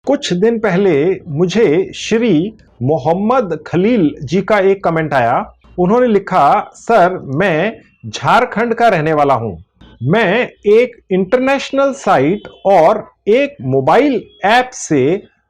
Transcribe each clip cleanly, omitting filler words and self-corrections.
कुछ दिन पहले मुझे श्री मोहम्मद खलील जी का एक कमेंट आया। उन्होंने लिखा, सर मैं झारखंड का रहने वाला हूं। मैं एक इंटरनेशनल साइट और एक मोबाइल ऐप से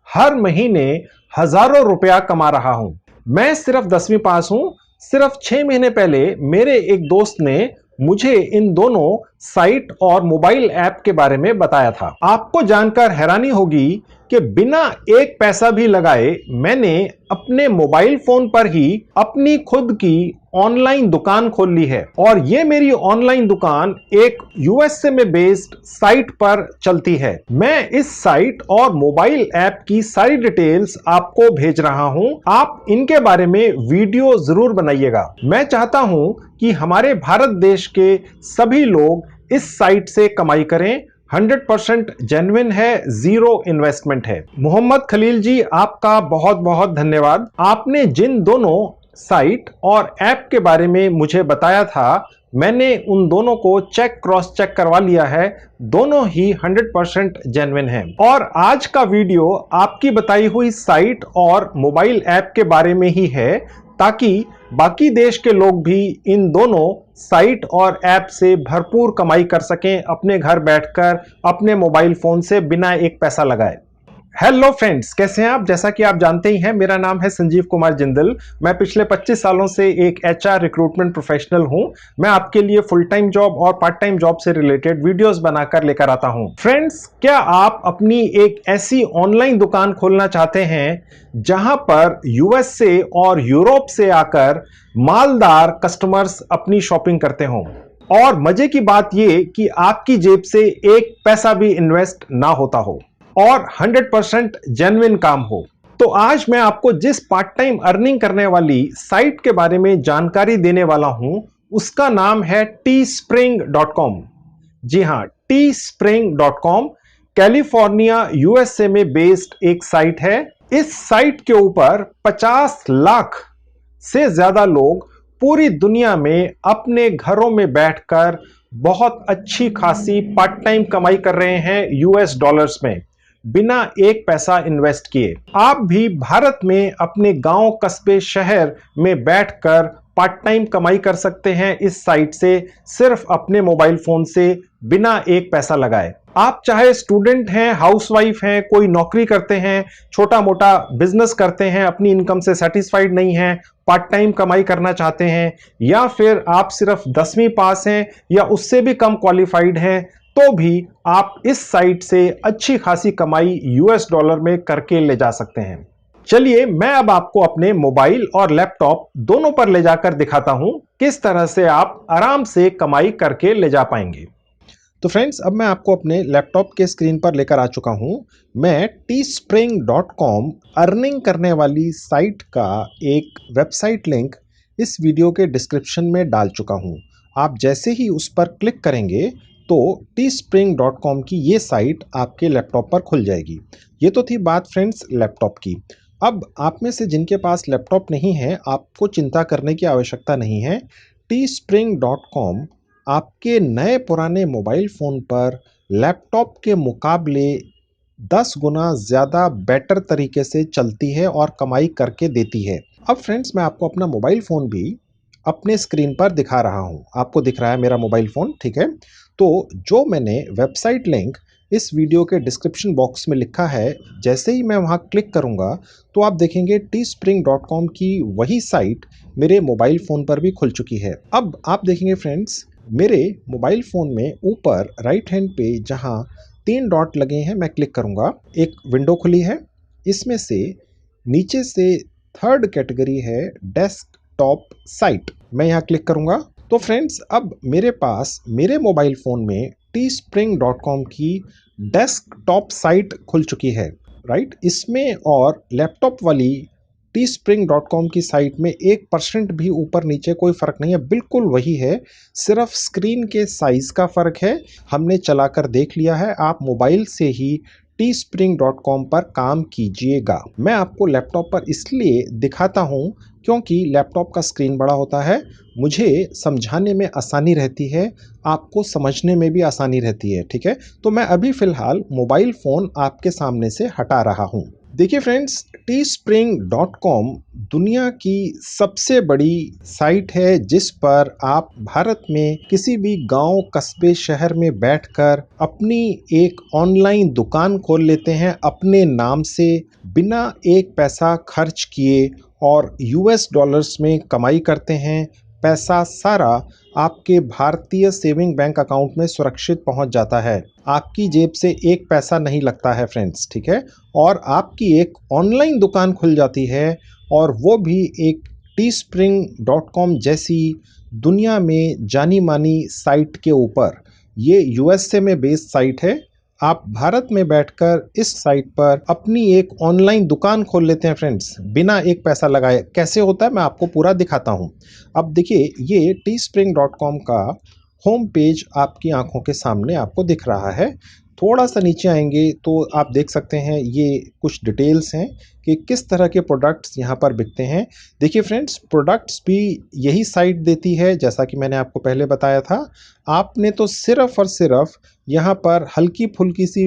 हर महीने हजारों रुपया कमा रहा हूं। मैं सिर्फ 10वीं पास हूं। सिर्फ 6 महीने पहले मेरे एक दोस्त ने मुझे इन दोनों साइट और मोबाइल ऐप के बारे में बताया था। आपको जानकर हैरानी होगी कि बिना एक पैसा भी लगाए मैंने अपने मोबाइल फोन पर ही अपनी खुद की ऑनलाइन दुकान खोल ली है और ये मेरी ऑनलाइन दुकान एक यूएसए में बेस्ड साइट पर चलती है। मैं इस साइट और मोबाइल ऐप की सारी डिटेल्स आपको भेज रहा हूं। आप इनके बारे में वीडियो जरूर बनाइएगा। मैं चाहता हूं कि हमारे भारत देश के सभी लोग इस साइट से कमाई करें। 100% जेन्युइन है, जीरो इन्वेस्टमेंट है। मोहम्मद खलील जी, आपका बहुत बहुत धन्यवाद। आपने जिन दोनों साइट और ऐप के बारे में मुझे बताया था, मैंने उन दोनों को क्रॉस चेक करवा लिया है। दोनों ही 100% जेन्युइन है। और आज का वीडियो आपकी बताई हुई साइट और मोबाइल ऐप के बारे में ही है, ताकि बाकी देश के लोग भी इन दोनों साइट और ऐप से भरपूर कमाई कर सकें अपने घर बैठकर अपने मोबाइल फोन से बिना एक पैसा लगाए। हेलो फ्रेंड्स, कैसे हैं आप? जैसा कि आप जानते ही हैं, मेरा नाम है संजीव कुमार जिंदल। मैं पिछले 25 सालों से एक एचआर रिक्रूटमेंट प्रोफेशनल हूं। मैं आपके लिए फुल टाइम जॉब और पार्ट टाइम जॉब से रिलेटेड वीडियोस बनाकर लेकर आता हूं। फ्रेंड्स, क्या आप अपनी एक ऐसी ऑनलाइन दुकान खोलना चाहते हैं जहां पर यूएसए और यूरोप से आकर मालदार कस्टमर्स अपनी शॉपिंग करते हों और मजे की बात यह कि आपकी जेब से एक पैसा भी इन्वेस्ट ना होता हो और 100% जेन्युइन काम हो? तो आज मैं आपको जिस पार्ट टाइम अर्निंग करने वाली साइट के बारे में जानकारी देने वाला हूं, उसका नाम है teespring.com। जी हां, teespring.com कैलिफोर्निया यूएसए में बेस्ड एक साइट है। इस साइट के ऊपर 50 लाख से ज्यादा लोग पूरी दुनिया में अपने घरों में बैठकर बहुत अच्छी खासी पार्ट टाइम कमाई कर रहे हैं यूएस डॉलर्स में, बिना एक पैसा इन्वेस्ट किए। आप भी भारत में अपने गांव, कस्बे, शहर में बैठकर पार्ट टाइम कमाई कर सकते हैं इस साइट से, सिर्फ अपने मोबाइल फोन से बिना एक पैसा लगाए। आप चाहे स्टूडेंट हैं, हाउसवाइफ हैं, कोई नौकरी करते हैं, छोटा मोटा बिजनेस करते हैं, अपनी इनकम से सेटिस्फाइड नहीं हैं, पार्ट टाइम कमाई करना चाहते हैं, या फिर आप सिर्फ 10वीं पास हैं या उससे भी कम क्वालिफाइड हैं, तो भी आप इस साइट से अच्छी खासी कमाई यूएस डॉलर में करके ले जा सकते हैं। चलिए, मैं अब आपको अपने मोबाइल और लैपटॉप दोनों पर ले जाकर दिखाता हूं किस तरह से आप आराम से कमाई करके ले जा पाएंगे। तो फ्रेंड्स, अब मैं आपको अपने लैपटॉप के स्क्रीन पर लेकर आ चुका हूं। मैं teespring.com अर्निंग करने वाली साइट का एक वेबसाइट लिंक इस वीडियो के डिस्क्रिप्शन में डाल चुका हूं। आप जैसे ही उस पर क्लिक करेंगे तो teespring.com की ये साइट आपके लैपटॉप पर खुल जाएगी। ये तो थी बात फ्रेंड्स लैपटॉप की। अब आप में से जिनके पास लैपटॉप नहीं है, आपको चिंता करने की आवश्यकता नहीं है। teespring.com आपके नए पुराने मोबाइल फ़ोन पर लैपटॉप के मुकाबले 10 गुना ज़्यादा बेटर तरीके से चलती है और कमाई करके देती है। अब फ्रेंड्स, मैं आपको अपना मोबाइल फ़ोन भी अपने स्क्रीन पर दिखा रहा हूँ। आपको दिख रहा है मेरा मोबाइल फ़ोन, ठीक है? तो जो मैंने वेबसाइट लिंक इस वीडियो के डिस्क्रिप्शन बॉक्स में लिखा है, जैसे ही मैं वहाँ क्लिक करूँगा तो आप देखेंगे teespring.com की वही साइट मेरे मोबाइल फ़ोन पर भी खुल चुकी है। अब आप देखेंगे फ्रेंड्स, मेरे मोबाइल फ़ोन में ऊपर राइट हैंड पे जहाँ 3 डॉट लगे हैं, मैं क्लिक करूँगा, एक विंडो खुली है। इसमें से नीचे से 3rd कैटेगरी है डेस्कटॉप साइट। मैं यहाँ क्लिक करूँगा तो फ्रेंड्स, अब मेरे पास मेरे मोबाइल फ़ोन में teespring.com की डेस्कटॉप साइट खुल चुकी है, राइट? इसमें और लैपटॉप वाली teespring.com की साइट में 1% भी ऊपर नीचे कोई फ़र्क नहीं है, बिल्कुल वही है। सिर्फ स्क्रीन के साइज़ का फ़र्क है। हमने चलाकर देख लिया है। आप मोबाइल से ही teespring.com पर काम कीजिएगा। मैं आपको लैपटॉप पर इसलिए दिखाता हूँ क्योंकि लैपटॉप का स्क्रीन बड़ा होता है, मुझे समझाने में आसानी रहती है, आपको समझने में भी आसानी रहती है, ठीक है। तो मैं अभी फ़िलहाल मोबाइल फ़ोन आपके सामने से हटा रहा हूँ। देखिए फ्रेंड्स, teespring.com दुनिया की सबसे बड़ी साइट है जिस पर आप भारत में किसी भी गांव, कस्बे, शहर में बैठकर अपनी एक ऑनलाइन दुकान खोल लेते हैं अपने नाम से, बिना एक पैसा खर्च किए, और यूएस डॉलर्स में कमाई करते हैं। पैसा सारा आपके भारतीय सेविंग बैंक अकाउंट में सुरक्षित पहुंच जाता है। आपकी जेब से एक पैसा नहीं लगता है फ्रेंड्स, ठीक है। और आपकी एक ऑनलाइन दुकान खुल जाती है, और वो भी एक teespring.com जैसी दुनिया में जानी मानी साइट के ऊपर। ये यूएसए में बेस्ड साइट है। आप भारत में बैठकर इस साइट पर अपनी एक ऑनलाइन दुकान खोल लेते हैं फ्रेंड्स, बिना एक पैसा लगाए। कैसे होता है मैं आपको पूरा दिखाता हूँ। अब देखिए, ये teespring.com का होम पेज आपकी आंखों के सामने आपको दिख रहा है। थोड़ा सा नीचे आएंगे तो आप देख सकते हैं ये कुछ डिटेल्स हैं कि किस तरह के प्रोडक्ट्स यहाँ पर बिकते हैं। देखिए फ्रेंड्स, प्रोडक्ट्स भी यही साइट देती है, जैसा कि मैंने आपको पहले बताया था। आपने तो सिर्फ और सिर्फ यहाँ पर हल्की फुल्की सी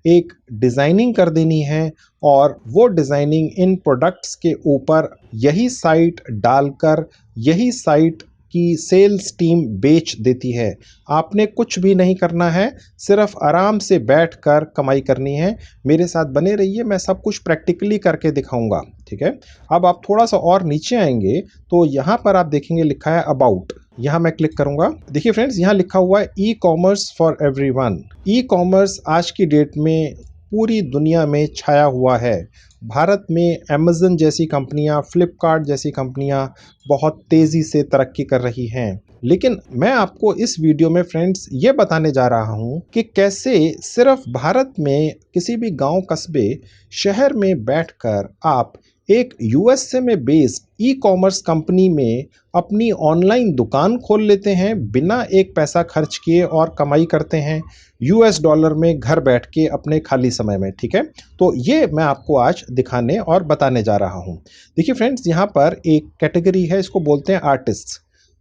एक डिज़ाइनिंग कर देनी है, और वो डिज़ाइनिंग इन प्रोडक्ट्स के ऊपर यही साइट डालकर यही साइट की सेल्स टीम बेच देती है। आपने कुछ भी नहीं करना है, सिर्फ आराम से बैठकर कमाई करनी है। मेरे साथ बने रहिए, मैं सब कुछ प्रैक्टिकली करके दिखाऊंगा, ठीक है। अब आप थोड़ा सा और नीचे आएंगे तो यहाँ पर आप देखेंगे लिखा है अबाउट। यहाँ मैं क्लिक करूंगा। देखिए फ्रेंड्स, यहाँ लिखा हुआ है e commerce for everyone. E commerce आज की डेट में पूरी दुनिया में छाया हुआ है। भारत में अमेज़न जैसी कंपनियां, फ्लिपकार्ट जैसी कंपनियां बहुत तेज़ी से तरक्की कर रही हैं। लेकिन मैं आपको इस वीडियो में फ्रेंड्स ये बताने जा रहा हूं कि कैसे सिर्फ भारत में किसी भी गांव, कस्बे, शहर में बैठकर आप एक यूएसए में बेस्ड ई कॉमर्स कंपनी में अपनी ऑनलाइन दुकान खोल लेते हैं बिना एक पैसा खर्च किए, और कमाई करते हैं यूएस डॉलर में घर बैठ के अपने खाली समय में, ठीक है। तो ये मैं आपको आज दिखाने और बताने जा रहा हूँ। देखिए फ्रेंड्स, यहाँ पर एक कैटेगरी है, इसको बोलते हैं आर्टिस्ट।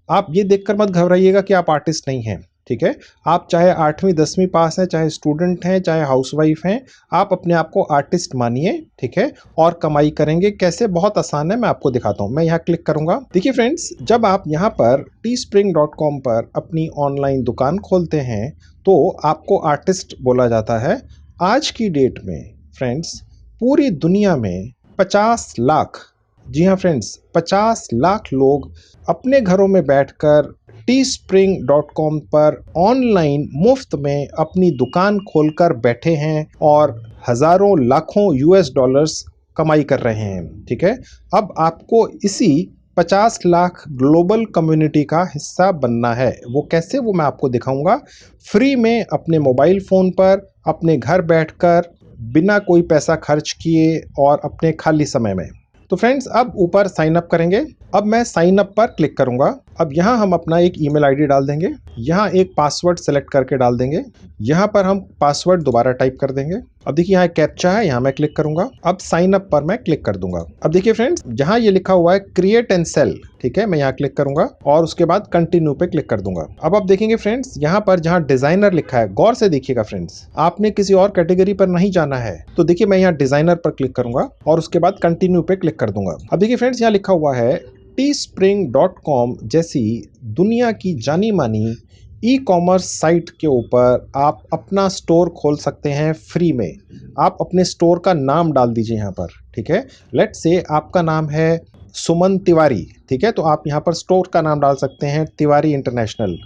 आप ये देखकर मत घबराइएगा कि आप आर्टिस्ट नहीं हैं, ठीक है। आप चाहे 8वीं 10वीं पास हैं, चाहे स्टूडेंट हैं, चाहे हाउसवाइफ हैं, आप अपने आप को आर्टिस्ट मानिए, ठीक है, और कमाई करेंगे। कैसे? बहुत आसान है, मैं आपको दिखाता हूँ। मैं यहाँ क्लिक करूँगा। देखिए फ्रेंड्स, जब आप यहाँ पर teespring.com पर अपनी ऑनलाइन दुकान खोलते हैं तो आपको आर्टिस्ट बोला जाता है। आज की डेट में फ्रेंड्स, पूरी दुनिया में 50 लाख, जी हाँ फ्रेंड्स, 50 लाख लोग अपने घरों में बैठकर teespring.com पर ऑनलाइन मुफ्त में अपनी दुकान खोलकर बैठे हैं और हजारों लाखों यूएस डॉलर्स कमाई कर रहे हैं, ठीक है। अब आपको इसी 50 लाख ग्लोबल कम्युनिटी का हिस्सा बनना है। वो कैसे, वो मैं आपको दिखाऊंगा। फ्री में अपने मोबाइल फ़ोन पर अपने घर बैठकर बिना कोई पैसा खर्च किए और अपने खाली समय में। तो फ्रेंड्स, अब ऊपर साइन अप करेंगे। अब मैं साइन अप पर क्लिक करूंगा। अब यहाँ हम अपना एक ईमेल आईडी डाल देंगे, यहाँ एक पासवर्ड सेलेक्ट करके डाल देंगे, यहाँ पर हम पासवर्ड दोबारा टाइप कर देंगे। अब देखिए यहाँ कैप्चा है, यहाँ मैं क्लिक करूंगा। अब साइन अप पर मैं क्लिक कर दूंगा। अब देखिए फ्रेंड्स, जहाँ ये लिखा हुआ है क्रिएट एंड सेल, ठीक है, मैं यहाँ क्लिक करूंगा और उसके बाद कंटिन्यू पे क्लिक कर दूंगा। अब आप देखेंगे फ्रेंड्स, यहाँ पर जहाँ डिजाइनर लिखा है, गौर से देखिएगा फ्रेंड्स, आपने किसी और कैटेगरी पर नहीं जाना है। तो देखिए मैं यहाँ डिजाइनर पर क्लिक करूंगा और उसके बाद कंटिन्यू पे क्लिक कर दूंगा। अब देखिए फ्रेंड्स, यहाँ लिखा हुआ है teespring.com जैसी दुनिया की जानी मानी ई कॉमर्स साइट के ऊपर आप अपना स्टोर खोल सकते हैं फ्री में। आप अपने स्टोर का नाम डाल दीजिए यहाँ पर, ठीक है। लेट्स से आपका नाम है सुमन तिवारी, ठीक है, तो आप यहाँ पर स्टोर का नाम डाल सकते हैं तिवारी इंटरनेशनल,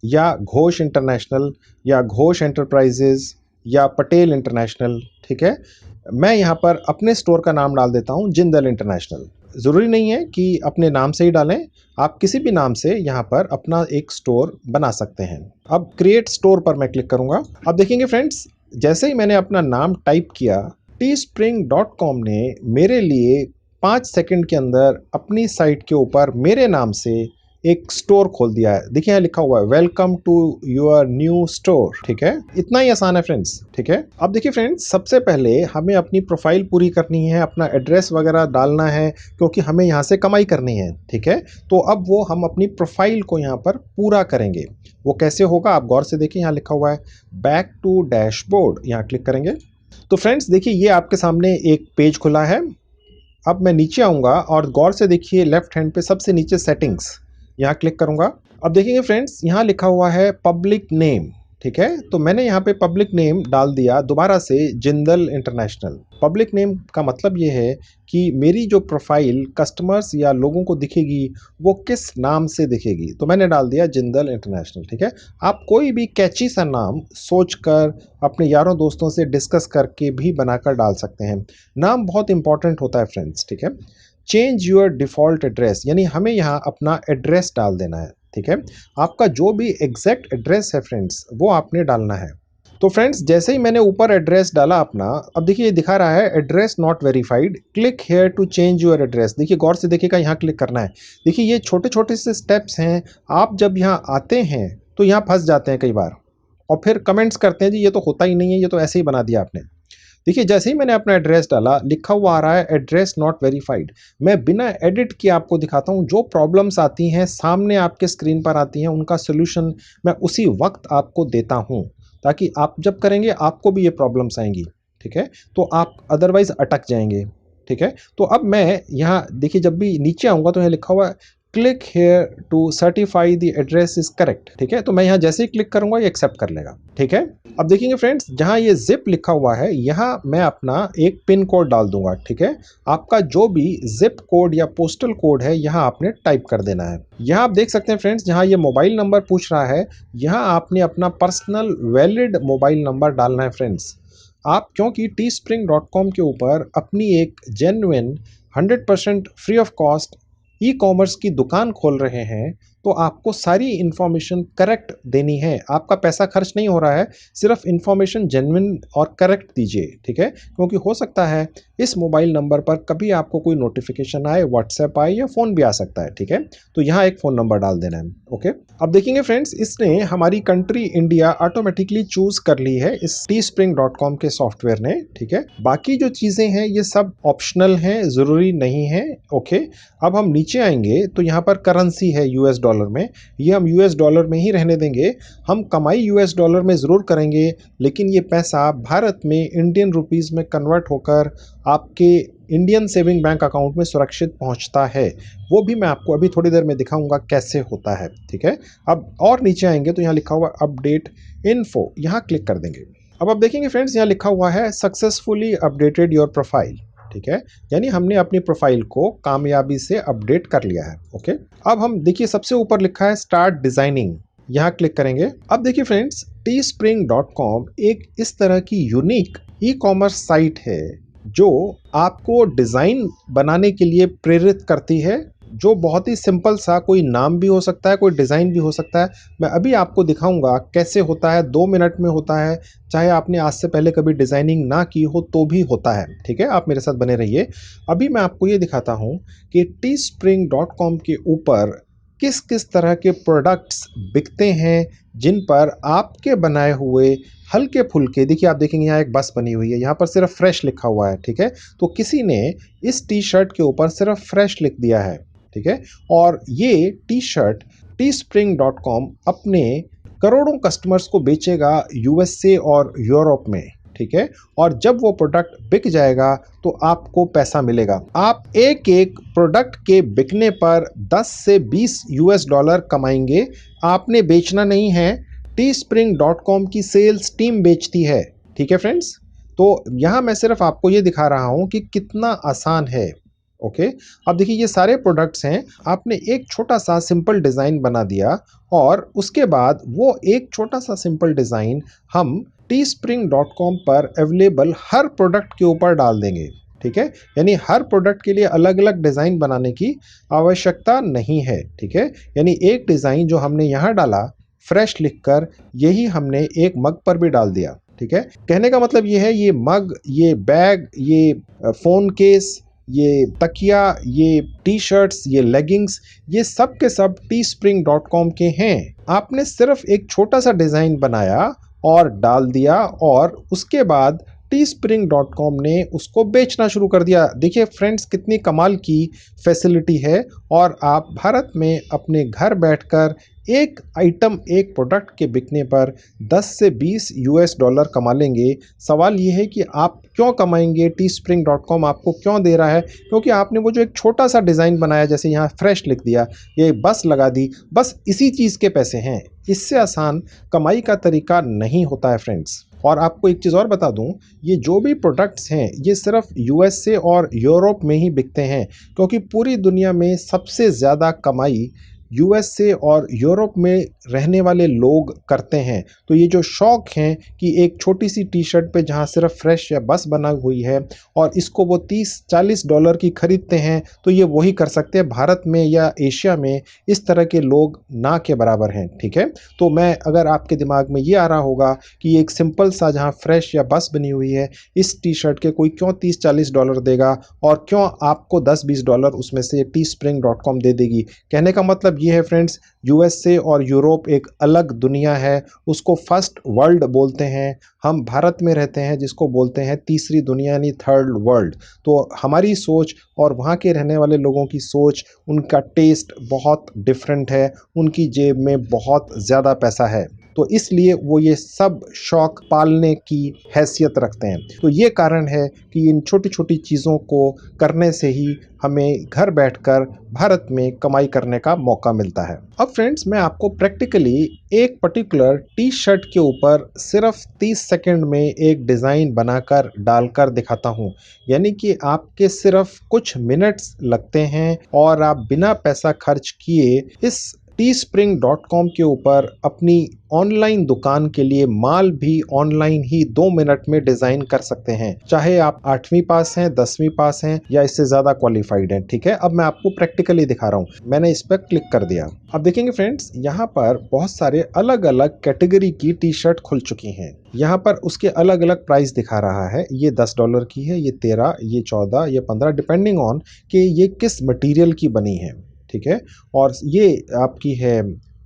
या घोष इंटरनेशनल, या घोष एंटरप्राइजेज, या पटेल इंटरनेशनल, ठीक है। मैं यहाँ पर अपने स्टोर का नाम डाल देता हूँ जिंदल इंटरनेशनल। ज़रूरी नहीं है कि अपने नाम से ही डालें, आप किसी भी नाम से यहाँ पर अपना एक स्टोर बना सकते हैं। अब क्रिएट स्टोर पर मैं क्लिक करूँगा। अब देखेंगे फ्रेंड्स, जैसे ही मैंने अपना नाम टाइप किया, teespring.com ने मेरे लिए 5 सेकंड के अंदर अपनी साइट के ऊपर मेरे नाम से एक स्टोर खोल दिया है। देखिए यहाँ लिखा हुआ है welcome to your new store. ठीक है, इतना ही आसान है फ्रेंड्स। ठीक है, अब देखिए फ्रेंड्स, सबसे पहले हमें अपनी प्रोफाइल पूरी करनी है, अपना एड्रेस वगैरह डालना है, क्योंकि हमें यहाँ से कमाई करनी है। ठीक है, तो अब वो हम अपनी प्रोफाइल को यहाँ पर पूरा करेंगे। वो कैसे होगा आप गौर से देखिए, यहाँ लिखा हुआ है बैक टू डैशबोर्ड, यहाँ क्लिक करेंगे तो फ्रेंड्स देखिए ये आपके सामने एक पेज खुला है। अब मैं नीचे आऊँगा और गौर से देखिए लेफ्ट हैंड पे सबसे नीचे सेटिंग्स, यहाँ क्लिक करूँगा। अब देखेंगे फ्रेंड्स यहाँ लिखा हुआ है पब्लिक नेम। ठीक है, तो मैंने यहाँ पे पब्लिक नेम डाल दिया दोबारा से जिंदल इंटरनेशनल। पब्लिक नेम का मतलब ये है कि मेरी जो प्रोफाइल कस्टमर्स या लोगों को दिखेगी वो किस नाम से दिखेगी, तो मैंने डाल दिया जिंदल इंटरनेशनल। ठीक है, आप कोई भी कैची सा नाम सोचकर अपने यारों दोस्तों से डिस्कस करके भी बनाकर डाल सकते हैं। नाम बहुत इंपॉर्टेंट होता है फ्रेंड्स। ठीक है, चेंज योर डिफ़ॉल्ट एड्रेस, यानी हमें यहाँ अपना एड्रेस डाल देना है। ठीक है, आपका जो भी एग्जैक्ट एड्रेस है फ्रेंड्स वो आपने डालना है। तो फ्रेंड्स जैसे ही मैंने ऊपर एड्रेस डाला अपना, अब देखिए ये दिखा रहा है address not verified, click here to change your address. देखिए गौर से देखिएगा, यहाँ क्लिक करना है। देखिए ये छोटे छोटे से स्टेप्स हैं, आप जब यहाँ आते हैं तो यहाँ फंस जाते हैं कई बार और फिर कमेंट्स करते हैं जी ये तो होता ही नहीं है, ये तो ऐसे ही बना दिया आपने। देखिए जैसे ही मैंने अपना एड्रेस डाला, लिखा हुआ आ रहा है एड्रेस नॉट वेरीफाइड। मैं बिना एडिट किए आपको दिखाता हूँ, जो प्रॉब्लम्स आती हैं सामने आपके स्क्रीन पर आती हैं, उनका सोल्यूशन मैं उसी वक्त आपको देता हूँ, ताकि आप जब करेंगे आपको भी ये प्रॉब्लम्स आएंगी। ठीक है, तो आप अदरवाइज अटक जाएंगे। ठीक है, तो अब मैं यहाँ देखिए जब भी नीचे आऊँगा तो यहाँ लिखा हुआ है click here to certify the address is correct. ठीक है, तो मैं यहाँ जैसे ही क्लिक करूंगा ये एक्सेप्ट कर लेगा। ठीक है, अब देखेंगे फ्रेंड्स जहाँ ये जिप लिखा हुआ है यहाँ मैं अपना एक पिन कोड डाल दूंगा। ठीक है, आपका जो भी जिप कोड या पोस्टल कोड है यहाँ आपने टाइप कर देना है। यहाँ आप देख सकते हैं फ्रेंड्स, जहाँ ये मोबाइल नंबर पूछ रहा है यहाँ आपने अपना पर्सनल वैलिड मोबाइल नंबर डालना है फ्रेंड्स। आप क्योंकि teespring.com के ऊपर अपनी एक genuine 100% free of cost e commerce की दुकान खोल रहे हैं, तो आपको सारी इन्फॉर्मेशन करेक्ट देनी है। आपका पैसा खर्च नहीं हो रहा है, सिर्फ इन्फॉर्मेशन जेन्युइन और करेक्ट दीजिए। ठीक है, क्योंकि हो सकता है इस मोबाइल नंबर पर कभी आपको कोई नोटिफिकेशन आए, व्हाट्सएप आए या फ़ोन भी आ सकता है। ठीक है, तो यहाँ एक फ़ोन नंबर डाल देना है। ओके, अब देखेंगे फ्रेंड्स इसने हमारी कंट्री इंडिया ऑटोमेटिकली चूज़ कर ली है इस teespring.com के सॉफ्टवेयर ने। ठीक है, बाकी जो चीज़ें हैं ये सब ऑप्शनल हैं, ज़रूरी नहीं है। ओके, अब हम नीचे आएंगे तो यहाँ पर करेंसी है यूएस डॉलर में, ये हम यूएस डॉलर में ही रहने देंगे। हम कमाई यूएस डॉलर में ज़रूर करेंगे, लेकिन ये पैसा भारत में इंडियन रुपीज़ में कन्वर्ट होकर आपके इंडियन सेविंग बैंक अकाउंट में सुरक्षित पहुंचता है। वो भी मैं आपको अभी थोड़ी देर में दिखाऊंगा कैसे होता है। ठीक है, अब और नीचे आएंगे तो यहाँ लिखा हुआ अपडेट इन्फो, यहाँ क्लिक कर देंगे। अब आप देखेंगे फ्रेंड्स यहाँ लिखा हुआ है सक्सेसफुली अपडेटेड योर प्रोफाइल। ठीक है, यानी हमने अपनी प्रोफाइल को कामयाबी से अपडेट कर लिया है। ओके, अब हम देखिए सबसे ऊपर लिखा है स्टार्ट डिजाइनिंग, यहाँ क्लिक करेंगे। अब देखिए फ्रेंड्स teespring.com एक इस तरह की यूनिक ई कॉमर्स साइट है जो आपको डिज़ाइन बनाने के लिए प्रेरित करती है, जो बहुत ही सिंपल सा, कोई नाम भी हो सकता है, कोई डिज़ाइन भी हो सकता है। मैं अभी आपको दिखाऊंगा कैसे होता है, 2 मिनट में होता है, चाहे आपने आज से पहले कभी डिज़ाइनिंग ना की हो तो भी होता है। ठीक है, आप मेरे साथ बने रहिए। अभी मैं आपको ये दिखाता हूँ कि teespring.com के ऊपर किस किस तरह के प्रोडक्ट्स बिकते हैं जिन पर आपके बनाए हुए हल्के फुल्के, देखिए आप देखेंगे यहाँ एक बस बनी हुई है, यहाँ पर सिर्फ फ्रेश लिखा हुआ है। ठीक है, तो किसी ने इस टी शर्ट के ऊपर सिर्फ फ्रेश लिख दिया है। ठीक है, और ये टी शर्ट teespring.com अपने करोड़ों कस्टमर्स को बेचेगा यूएसए और यूरोप में। ठीक है, और जब वो प्रोडक्ट बिक जाएगा तो आपको पैसा मिलेगा। आप एक एक प्रोडक्ट के बिकने पर 10 से 20 यूएस डॉलर कमाएंगे। आपने बेचना नहीं है, teespring.com की सेल्स टीम बेचती है। ठीक है फ्रेंड्स, तो यहाँ मैं सिर्फ आपको ये दिखा रहा हूँ कि कितना आसान है। ओके, अब देखिए ये सारे प्रोडक्ट्स हैं, आपने एक छोटा सा सिंपल डिज़ाइन बना दिया और उसके बाद वो एक छोटा सा सिंपल डिज़ाइन हम teespring.com पर अवेलेबल हर प्रोडक्ट के ऊपर डाल देंगे। ठीक है, यानी हर प्रोडक्ट के लिए अलग अलग डिज़ाइन बनाने की आवश्यकता नहीं है। ठीक है, यानी एक डिज़ाइन जो हमने यहाँ डाला फ्रेश लिखकर, यही हमने एक मग पर भी डाल दिया। ठीक है, कहने का मतलब ये है, ये मग, ये बैग, ये फ़ोन केस, ये तकिया, ये टी शर्ट्स, ये लेगिंग्स, ये सब के सब teespring.com के हैं। आपने सिर्फ एक छोटा सा डिज़ाइन बनाया और डाल दिया और उसके बाद teespring.com ने उसको बेचना शुरू कर दिया। देखिए फ्रेंड्स, कितनी कमाल की फैसिलिटी है और आप भारत में अपने घर बैठकर एक आइटम, एक प्रोडक्ट के बिकने पर 10 से 20 यूएस डॉलर कमा लेंगे। सवाल ये है कि आप क्यों कमाएंगे, teespring.com आपको क्यों दे रहा है? क्योंकि आपने वो जो एक छोटा सा डिज़ाइन बनाया, जैसे यहाँ फ्रेश लिख दिया, ये बस लगा दी, बस इसी चीज़ के पैसे हैं। इससे आसान कमाई का तरीका नहीं होता है फ्रेंड्स। और आपको एक चीज़ और बता दूं, ये जो भी प्रोडक्ट्स हैं ये सिर्फ यूएस से और यूरोप में ही बिकते हैं, क्योंकि पूरी दुनिया में सबसे ज़्यादा कमाई यूएस से और यूरोप में रहने वाले लोग करते हैं। तो ये जो शौक हैं कि एक छोटी सी टी शर्ट पे जहाँ सिर्फ फ्रेश या बस बना हुई है और इसको वो 30-40 डॉलर की खरीदते हैं, तो ये वही कर सकते हैं। भारत में या एशिया में इस तरह के लोग ना के बराबर हैं। ठीक है, तो मैं अगर आपके दिमाग में ये आ रहा होगा कि एक सिंपल सा जहाँ फ्रेश या बस बनी हुई है, इस टी शर्ट के कोई क्यों 30-40 डॉलर देगा और क्यों आपको 10-20 डॉलर उसमें से teespring.com दे देगी। कहने का मतलब ये है फ्रेंड्स, यूएसए और यूरोप एक अलग दुनिया है, उसको फर्स्ट वर्ल्ड बोलते हैं। हम भारत में रहते हैं जिसको बोलते हैं तीसरी दुनिया, यानी थर्ड वर्ल्ड। तो हमारी सोच और वहाँ के रहने वाले लोगों की सोच, उनका टेस्ट बहुत डिफरेंट है, उनकी जेब में बहुत ज़्यादा पैसा है, तो इसलिए वो ये सब शौक पालने की हैसियत रखते हैं। तो ये कारण है कि इन छोटी छोटी चीज़ों को करने से ही हमें घर बैठकर भारत में कमाई करने का मौका मिलता है। अब फ्रेंड्स, मैं आपको प्रैक्टिकली एक पर्टिकुलर टी शर्ट के ऊपर सिर्फ 30 सेकंड में एक डिज़ाइन बनाकर डालकर दिखाता हूँ। यानी कि आपके सिर्फ कुछ मिनट्स लगते हैं और आप बिना पैसा खर्च किए इस teespring.com के ऊपर अपनी ऑनलाइन दुकान के लिए माल भी ऑनलाइन ही 2 मिनट में डिजाइन कर सकते हैं, चाहे आप 8वीं पास हैं, 10वीं पास हैं या इससे ज्यादा क्वालिफाइड हैं। ठीक है, अब मैं आपको प्रैक्टिकली दिखा रहा हूं। मैंने इस पर क्लिक कर दिया। अब देखेंगे फ्रेंड्स, यहाँ पर बहुत सारे अलग अलग कैटेगरी की टी शर्ट खुल चुकी हैं। यहाँ पर उसके अलग अलग प्राइस दिखा रहा है। ये $10 की है, ये 13, ये 14, ये 15, डिपेंडिंग ऑन कि ये किस मटेरियल की बनी है। ठीक है, और ये आपकी है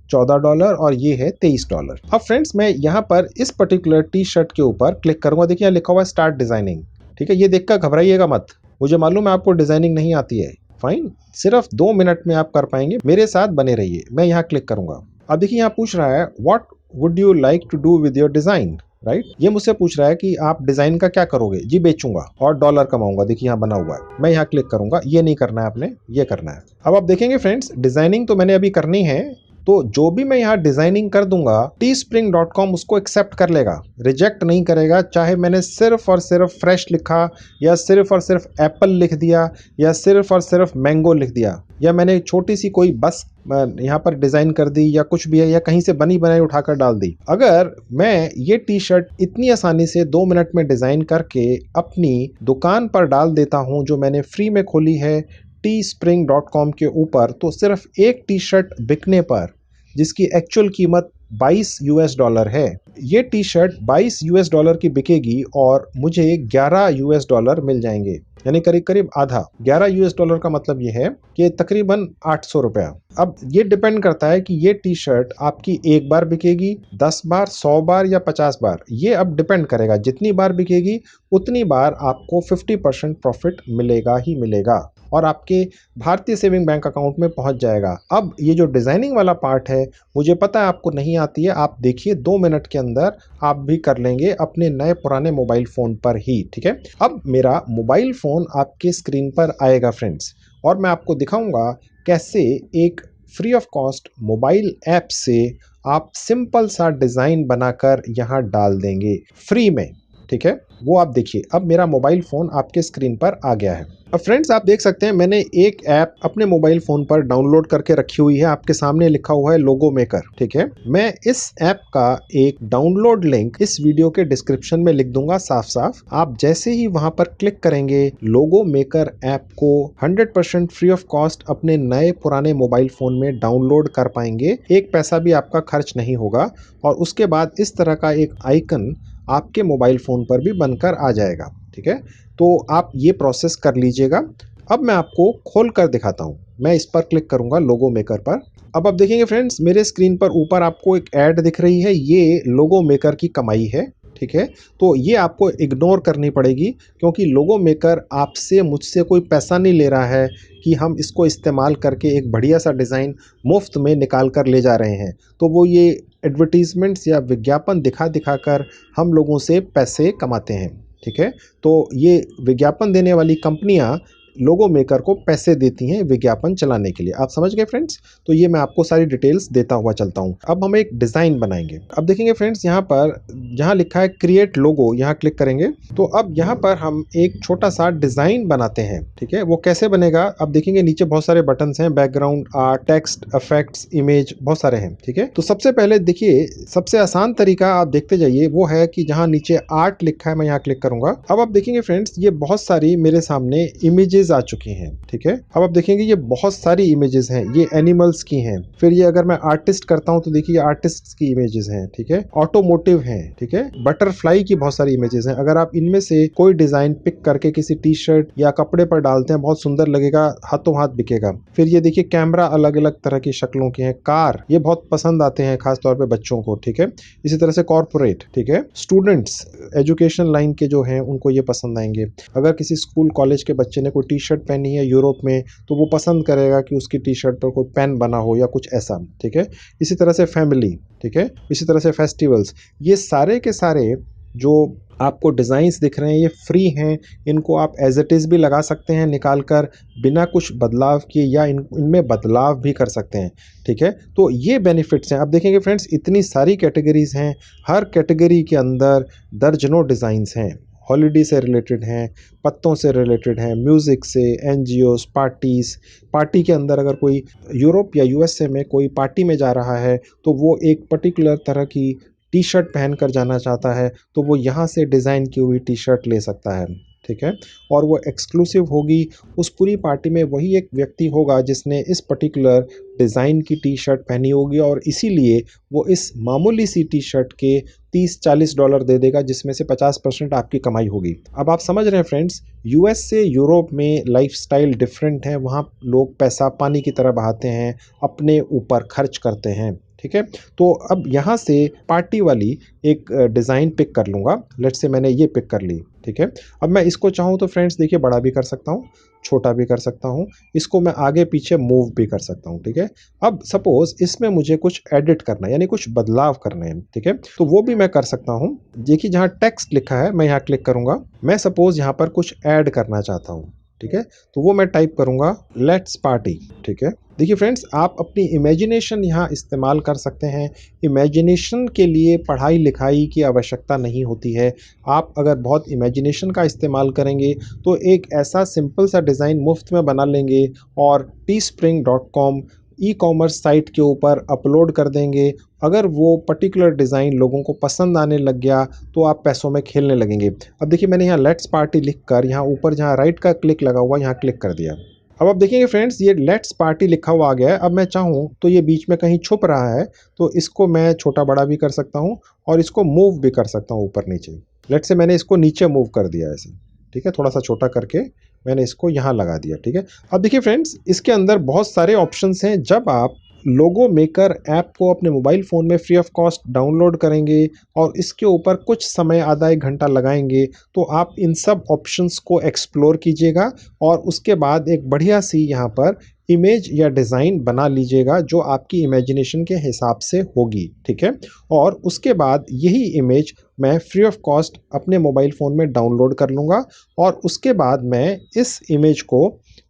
$14 और ये है $23। अब फ्रेंड्स, मैं यहाँ पर इस पर्टिकुलर टी शर्ट के ऊपर क्लिक करूंगा। देखिए यहाँ लिखा हुआ है स्टार्ट डिजाइनिंग। ठीक है, ये देखकर घबराइएगा मत, मुझे मालूम है आपको डिजाइनिंग नहीं आती है। फाइन, सिर्फ 2 मिनट में आप कर पाएंगे, मेरे साथ बने रहिए। मैं यहाँ क्लिक करूंगा। अब देखिए यहाँ पूछ रहा है what would you like to do with your design, right. ये मुझसे पूछ रहा है कि आप डिजाइन का क्या करोगे। जी बेचूंगा और डॉलर कमाऊंगा। देखिए यहाँ बना हुआ है, मैं यहाँ क्लिक करूंगा। ये नहीं करना है आपने, ये करना है। अब आप देखेंगे फ्रेंड्स, डिजाइनिंग तो मैंने अभी करनी है, तो जो भी मैं यहाँ डिजाइनिंग कर दूंगा teespring.com उसको एक्सेप्ट कर लेगा, रिजेक्ट नहीं करेगा। चाहे मैंने सिर्फ और सिर्फ फ्रेश लिखा या सिर्फ और सिर्फ एप्पल लिख दिया या सिर्फ और सिर्फ मैंगो लिख दिया या मैंने छोटी सी कोई बस यहाँ पर डिजाइन कर दी या कुछ भी है या कहीं से बनी बनाई उठाकर डाल दी। अगर मैं ये टी शर्ट इतनी आसानी से 2 मिनट में डिजाइन करके अपनी दुकान पर डाल देता हूँ, जो मैंने फ्री में खोली है teespring.com के ऊपर, तो सिर्फ एक टी शर्ट बिकने पर, जिसकी एक्चुअल कीमत $22 है, ये टी शर्ट $22 की बिकेगी और मुझे $11 मिल जाएंगे, यानी करीब करीब आधा। $11 का मतलब ये है कि तकरीबन 800 रुपया। अब ये डिपेंड करता है कि ये टी शर्ट आपकी एक बार बिकेगी, 10 बार, 100 बार या 50 बार, ये अब डिपेंड करेगा। जितनी बार बिकेगी उतनी बार आपको 50% प्रॉफिट मिलेगा ही मिलेगा और आपके भारतीय सेविंग बैंक अकाउंट में पहुंच जाएगा। अब ये जो डिजाइनिंग वाला पार्ट है, मुझे पता है आपको नहीं आती है, आप देखिए 2 मिनट के अंदर आप भी कर लेंगे अपने नए पुराने मोबाइल फोन पर ही। ठीक है, अब मेरा मोबाइल फोन आपके स्क्रीन पर आएगा फ्रेंड्स, और मैं आपको दिखाऊंगा कैसे एक free of cost mobile app से आप सिंपल सा डिजाइन बनाकर यहाँ डाल देंगे फ्री में। ठीक है, वो आप देखिए। अब मेरा मोबाइल फोन आपके स्क्रीन पर आ गया है। अब फ्रेंड्स, आप देख सकते हैं मैंने एक ऐप अपने मोबाइल फोन पर डाउनलोड करके रखी हुई है। आपके सामने लिखा हुआ है लोगो मेकर। ठीक है, मैं इस ऐप का एक डाउनलोड लिंक इस वीडियो के डिस्क्रिप्शन में लिख दूंगा साफ साफ। आप जैसे ही वहां पर क्लिक करेंगे, लोगो मेकर ऐप को 100% फ्री ऑफ कॉस्ट अपने नए पुराने मोबाइल फोन में डाउनलोड कर पाएंगे। एक पैसा भी आपका खर्च नहीं होगा और उसके बाद इस तरह का एक आइकन आपके मोबाइल फोन पर भी बनकर आ जाएगा। ठीक है, तो आप ये प्रोसेस कर लीजिएगा। अब मैं आपको खोल कर दिखाता हूँ। मैं इस पर क्लिक करूंगा लोगो मेकर पर। अब आप देखेंगे फ्रेंड्स, मेरे स्क्रीन पर ऊपर आपको एक ऐड दिख रही है, ये लोगो मेकर की कमाई है। ठीक है, तो ये आपको इग्नोर करनी पड़ेगी, क्योंकि लोगो मेकर आपसे मुझसे कोई पैसा नहीं ले रहा है कि हम इसको इस्तेमाल करके एक बढ़िया सा डिज़ाइन मुफ्त में निकाल कर ले जा रहे हैं। तो वो ये एडवर्टीजमेंट्स या विज्ञापन दिखा दिखा कर हम लोगों से पैसे कमाते हैं। ठीक है, तो ये विज्ञापन देने वाली कंपनियां लोगो मेकर को पैसे देती हैं विज्ञापन चलाने के लिए। आप समझ गए फ्रेंड्स? तो ये मैं आपको सारी डिटेल्स देता हुआ चलता हूँ। अब हम एक डिज़ाइन बनाएंगे। अब देखेंगे फ्रेंड्स, यहाँ पर जहाँ लिखा है क्रिएट लोगो, यहाँ क्लिक करेंगे तो अब यहाँ पर हम एक छोटा सा डिज़ाइन बनाते हैं। ठीक है, वो कैसे बनेगा? अब देखेंगे नीचे बहुत सारे बटन्स हैं, background, art, text, effects, image, बहुत सारे हैं। ठीक है, तो सबसे पहले देखिए, सबसे आसान तरीका आप देखते जाइए वो है कि जहाँ नीचे आर्ट लिखा है मैं यहाँ क्लिक करूंगा। अब आप देखेंगे फ्रेंड्स, ये बहुत सारी मेरे सामने इमेजेस आ चुकी हैं। ठीक है, अब आप देखेंगे ये बहुत सारी इमेजेस हैं, ये एनिमल्स की हैं। फिर ये अगर मैं आर्टिस्ट करता हूं तो देखिए आर्टिस्ट की इमेजेस हैं। ठीक है, ऑटोमोटिव हैं। ठीक है, बटरफ्लाई की बहुत सारी इमेजेस हैं। अगर आप इनमें से कोई डिजाइन पिक करके किसी टी शर्ट या कपड़े पर डालते हैं, बहुत सुंदर लगेगा, हाथों हाथ बिकेगा। फिर ये देखिए कैमरा अलग अलग तरह की शक्लों के हैं, कार, ये बहुत पसंद आते हैं खासतौर पर बच्चों को। ठीक है, इसी तरह से कॉर्पोरेट, ठीक है, स्टूडेंट्स, एजुकेशन लाइन के जो हैं उनको ये पसंद आएंगे। अगर किसी स्कूल कॉलेज के बच्चे ने कोई टी शर्ट पहनी है यूरोप में, तो वो पसंद करेगा कि उसकी टी शर्ट पर कोई पेन बना हो या कुछ ऐसा। ठीक है, इसी तरह से फैमिली, ठीक है, इसी तरह से फेस्टिवल्स, ये सारे के सारे जो आपको डिज़ाइंस दिख रहे हैं ये फ्री हैं। इनको आप एज इट इज़ भी लगा सकते हैं निकाल कर, बिना कुछ बदलाव किए, या इनमें बदलाव भी कर सकते हैं। ठीक है, तो ये बेनिफिट्स हैं। अब देखेंगे फ्रेंड्स, इतनी सारी कैटेगरीज हैं, हर कैटेगरी के अंदर दर्जनों डिज़ाइंस हैं। हॉलीडे से रिलेटेड हैं, पत्तों से रिलेटेड हैं, म्यूज़िक से, एनजीओस, पार्टीज़, पार्टी के अंदर अगर कोई यूरोप या यूएसए में कोई पार्टी में जा रहा है तो वो एक पर्टिकुलर तरह की टी शर्ट पहन कर जाना चाहता है, तो वो यहाँ से डिज़ाइन की हुई टी शर्ट ले सकता है। ठीक है, और वो एक्सक्लूसिव होगी, उस पूरी पार्टी में वही एक व्यक्ति होगा जिसने इस पर्टिकुलर डिज़ाइन की टी शर्ट पहनी होगी, और इसीलिए वो इस मामूली सी टी शर्ट के $30-40 दे देगा, जिसमें से 50% आपकी कमाई होगी। अब आप समझ रहे हैं फ्रेंड्स, यूएस से यूरोप में लाइफस्टाइल डिफरेंट है, वहाँ लोग पैसा पानी की तरह बहाते हैं, अपने ऊपर खर्च करते हैं। ठीक है, तो अब यहाँ से पार्टी वाली एक डिज़ाइन पिक कर लूँगा। लेट्स से मैंने ये पिक कर ली। ठीक है, अब मैं इसको चाहूँ तो फ्रेंड्स देखिए बड़ा भी कर सकता हूँ, छोटा भी कर सकता हूँ, इसको मैं आगे पीछे मूव भी कर सकता हूँ। ठीक है, अब सपोज इसमें मुझे कुछ एडिट करना है, यानी कुछ बदलाव करने हैं। ठीक है, तो वो भी मैं कर सकता हूँ। देखिए जहाँ टेक्स्ट लिखा है मैं यहाँ क्लिक करूँगा, मैं सपोज यहाँ पर कुछ ऐड करना चाहता हूँ। ठीक है, तो वो मैं टाइप करूँगा लेट्स पार्टी। ठीक है, देखिए फ्रेंड्स, आप अपनी इमेजिनेशन यहाँ इस्तेमाल कर सकते हैं। इमेजिनेशन के लिए पढ़ाई लिखाई की आवश्यकता नहीं होती है। आप अगर बहुत इमेजिनेशन का इस्तेमाल करेंगे तो एक ऐसा सिंपल सा डिज़ाइन मुफ्त में बना लेंगे और teespring.com ई-कॉमर्स साइट के ऊपर अपलोड कर देंगे। अगर वो पर्टिकुलर डिज़ाइन लोगों को पसंद आने लग गया तो आप पैसों में खेलने लगेंगे। अब देखिए मैंने यहाँ लेट्स पार्टी लिख कर यहाँ ऊपर जहाँ राइट का क्लिक लगा हुआ यहाँ क्लिक कर दिया। अब आप देखेंगे फ्रेंड्स, ये लेट्स पार्टी लिखा हुआ आ गया है। अब मैं चाहूँ तो ये बीच में कहीं छुप रहा है, तो इसको मैं छोटा बड़ा भी कर सकता हूँ और इसको मूव भी कर सकता हूँ ऊपर नीचे। लेट्स से मैंने इसको नीचे मूव कर दिया ऐसे। ठीक है, थोड़ा सा छोटा करके मैंने इसको यहाँ लगा दिया। ठीक है, अब देखिए फ्रेंड्स, इसके अंदर बहुत सारे ऑप्शंस हैं। जब आप लोगो मेकर ऐप को अपने मोबाइल फ़ोन में फ्री ऑफ कॉस्ट डाउनलोड करेंगे और इसके ऊपर कुछ समय, आधा एक घंटा लगाएंगे, तो आप इन सब ऑप्शंस को एक्सप्लोर कीजिएगा और उसके बाद एक बढ़िया सी यहाँ पर इमेज या डिज़ाइन बना लीजिएगा जो आपकी इमेजिनेशन के हिसाब से होगी। ठीक है, और उसके बाद यही इमेज मैं फ्री ऑफ कॉस्ट अपने मोबाइल फ़ोन में डाउनलोड कर लूँगा और उसके बाद मैं इस इमेज को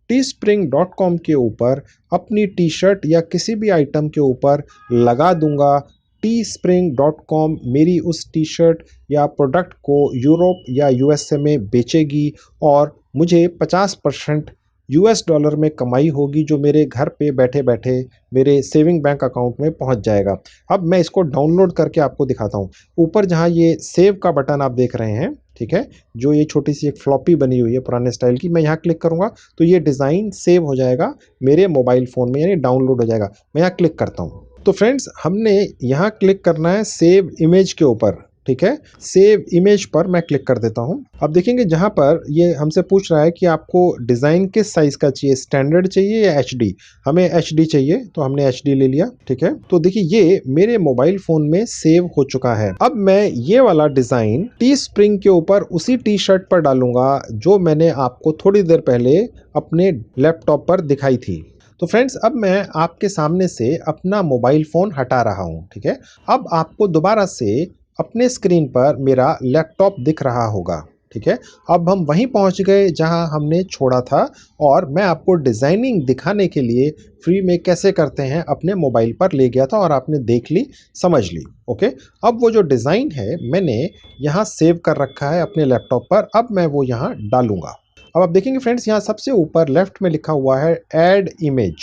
teespring.com के ऊपर अपनी टी शर्ट या किसी भी आइटम के ऊपर लगा दूंगा। teespring.com मेरी उस टी शर्ट या प्रोडक्ट को यूरोप या यूएसए में बेचेगी और मुझे 50% यूएस डॉलर में कमाई होगी, जो मेरे घर पे बैठे बैठे मेरे सेविंग बैंक अकाउंट में पहुंच जाएगा। अब मैं इसको डाउनलोड करके आपको दिखाता हूं। ऊपर जहां ये सेव का बटन आप देख रहे हैं, ठीक है, जो ये छोटी सी एक फ्लॉपी बनी हुई है पुराने स्टाइल की, मैं यहाँ क्लिक करूँगा तो ये डिज़ाइन सेव हो जाएगा मेरे मोबाइल फ़ोन में, यानी डाउनलोड हो जाएगा। मैं यहाँ क्लिक करता हूँ तो फ्रेंड्स, हमने यहाँ क्लिक करना है सेव इमेज के ऊपर। ठीक है। सेव इमेज पर मैं क्लिक कर देता हूं। अब देखेंगे जहां पर ये हमसे पूछ रहा है कि आपको डिजाइन किस साइज का चाहिए, स्टैंडर्ड चाहिए या एचडी। हमें एचडी चाहिए तो हमने एचडी ले लिया, ठीक है। तो देखिए ये मेरे मोबाइल फोन में सेव हो चुका है। अब मैं ये वाला डिजाइन टी स्प्रिंग के ऊपर उसी टी शर्ट पर डालूंगा जो मैंने आपको थोड़ी देर पहले अपने लैपटॉप पर दिखाई थी। तो फ्रेंड्स अब मैं आपके सामने से अपना मोबाइल फ़ोन हटा रहा हूं, ठीक है। अब आपको दोबारा से अपने स्क्रीन पर मेरा लैपटॉप दिख रहा होगा, ठीक है। अब हम वहीं पहुंच गए जहां हमने छोड़ा था और मैं आपको डिज़ाइनिंग दिखाने के लिए फ्री में कैसे करते हैं अपने मोबाइल पर ले गया था और आपने देख ली, समझ ली, ओके। अब वो जो डिज़ाइन है मैंने यहाँ सेव कर रखा है अपने लैपटॉप पर, अब मैं वो यहाँ डालूंगा। अब आप देखेंगे फ्रेंड्स यहाँ सबसे ऊपर लेफ्ट में लिखा हुआ है ऐड इमेज,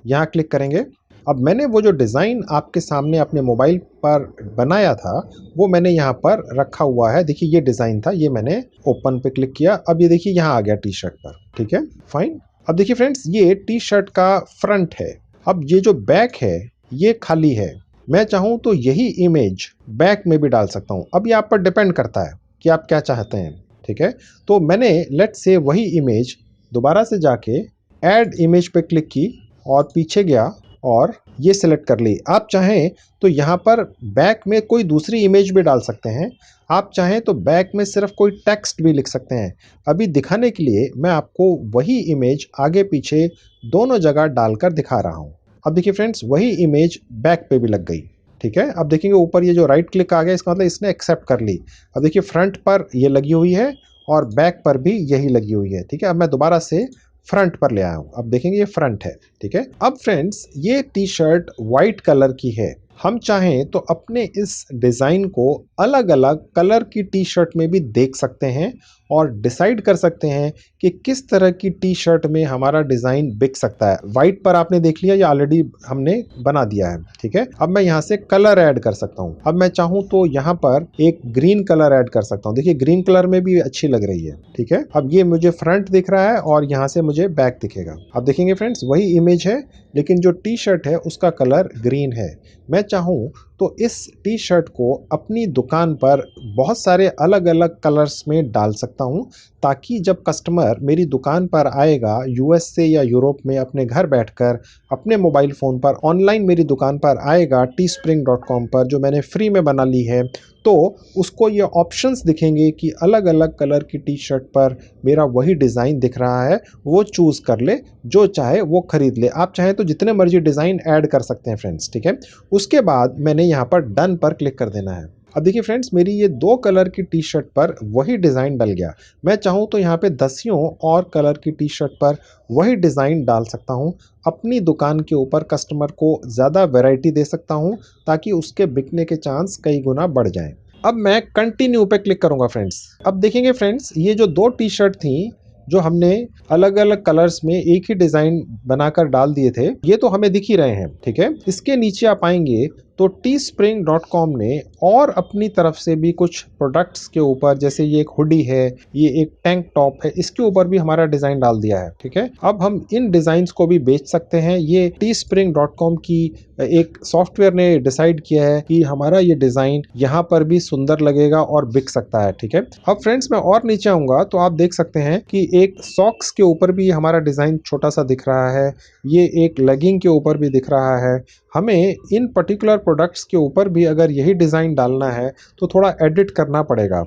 यहाँ क्लिक करेंगे। अब मैंने वो जो डिज़ाइन आपके सामने अपने मोबाइल पर बनाया था वो मैंने यहाँ पर रखा हुआ है। देखिए ये डिज़ाइन था, ये मैंने ओपन पे क्लिक किया। अब ये देखिए यहाँ आ गया टी शर्ट पर, ठीक है, फाइन। अब देखिए फ्रेंड्स ये टी शर्ट का फ्रंट है। अब ये जो बैक है ये खाली है। मैं चाहूँ तो यही इमेज बैक में भी डाल सकता हूँ। अब ये आप पर डिपेंड करता है कि आप क्या चाहते हैं, ठीक है। तो मैंने लेट्स से वही इमेज दोबारा से जाके ऐड इमेज पे क्लिक की और पीछे गया और ये सिलेक्ट कर ली। आप चाहें तो यहाँ पर बैक में कोई दूसरी इमेज भी डाल सकते हैं। आप चाहें तो बैक में सिर्फ कोई टेक्स्ट भी लिख सकते हैं। अभी दिखाने के लिए मैं आपको वही इमेज आगे पीछे दोनों जगह डालकर दिखा रहा हूँ। अब देखिए फ्रेंड्स वही इमेज बैक पे भी लग गई, ठीक है। अब देखेंगे ऊपर ये जो राइट क्लिक आ गया इसका मतलब इसने एक्सेप्ट कर ली। अब देखिए फ्रंट पर ये लगी हुई है और बैक पर भी यही लगी हुई है, ठीक है। अब मैं दोबारा से फ्रंट पर ले आया हूं। अब देखेंगे ये फ्रंट है, ठीक है। अब फ्रेंड्स ये टी शर्ट वाइट कलर की है। हम चाहें तो अपने इस डिज़ाइन को अलग अलग कलर की टी शर्ट में भी देख सकते हैं और डिसाइड कर सकते हैं कि किस तरह की टी शर्ट में हमारा डिज़ाइन बिक सकता है। वाइट पर आपने देख लिया, ये ऑलरेडी हमने बना दिया है, ठीक है। अब मैं यहाँ से कलर ऐड कर सकता हूँ। अब मैं चाहूँ तो यहाँ पर एक ग्रीन कलर ऐड कर सकता हूँ। देखिए ग्रीन कलर में भी अच्छी लग रही है, ठीक है। अब ये मुझे फ्रंट दिख रहा है और यहाँ से मुझे बैक दिखेगा। अब देखेंगे फ्रेंड्स वही इमेज है लेकिन जो टी शर्ट है उसका कलर ग्रीन है। मैं चाहूँ तो इस टी शर्ट को अपनी दुकान पर बहुत सारे अलग अलग कलर्स में डाल सकता हूँ ताकि जब कस्टमर मेरी दुकान पर आएगा यूएस से या यूरोप में अपने घर बैठकर अपने मोबाइल फ़ोन पर ऑनलाइन मेरी दुकान पर आएगा teespring.com पर जो मैंने फ्री में बना ली है, तो उसको ये ऑप्शंस दिखेंगे कि अलग अलग कलर की टी शर्ट पर मेरा वही डिज़ाइन दिख रहा है, वो चूज़ कर ले, जो चाहे वो खरीद ले। आप चाहें तो जितने मर्जी डिज़ाइन ऐड कर सकते हैं फ्रेंड्स, ठीक है। उसके बाद मैंने यहाँ पर डन पर क्लिक कर देना है। अब देखिए फ्रेंड्स मेरी ये दो कलर की टी शर्ट पर वही डिज़ाइन डल गया। मैं चाहूँ तो यहाँ पे दसियों और कलर की टी शर्ट पर वही डिज़ाइन डाल सकता हूँ। अपनी दुकान के ऊपर कस्टमर को ज़्यादा वैरायटी दे सकता हूँ ताकि उसके बिकने के चांस कई गुना बढ़ जाएं। अब मैं कंटिन्यू पे क्लिक करूँगा फ्रेंड्स। अब देखेंगे फ्रेंड्स ये जो दो टी शर्ट थी जो हमने अलग अलग कलर्स में एक ही डिज़ाइन बनाकर डाल दिए थे, ये तो हमें दिख ही रहे हैं, ठीक है। इसके नीचे आप आएंगे तो teespring.com ने और अपनी तरफ से भी कुछ प्रोडक्ट्स के ऊपर, जैसे ये एक हुडी है, ये एक टैंक टॉप है, इसके ऊपर भी हमारा डिज़ाइन डाल दिया है, ठीक है। अब हम इन डिज़ाइंस को भी बेच सकते हैं। ये teespring.com की एक सॉफ्टवेयर ने डिसाइड किया है कि हमारा ये डिज़ाइन यहाँ पर भी सुंदर लगेगा और बिक सकता है, ठीक है। अब फ्रेंड्स मैं और नीचे आऊँगा तो आप देख सकते हैं कि एक सॉक्स के ऊपर भी हमारा डिज़ाइन छोटा सा दिख रहा है, ये एक लेगिंग के ऊपर भी दिख रहा है। हमें इन पर्टिकुलर प्रोडक्ट्स के ऊपर भी अगर यही डिज़ाइन डालना है तो थोड़ा एडिट करना पड़ेगा,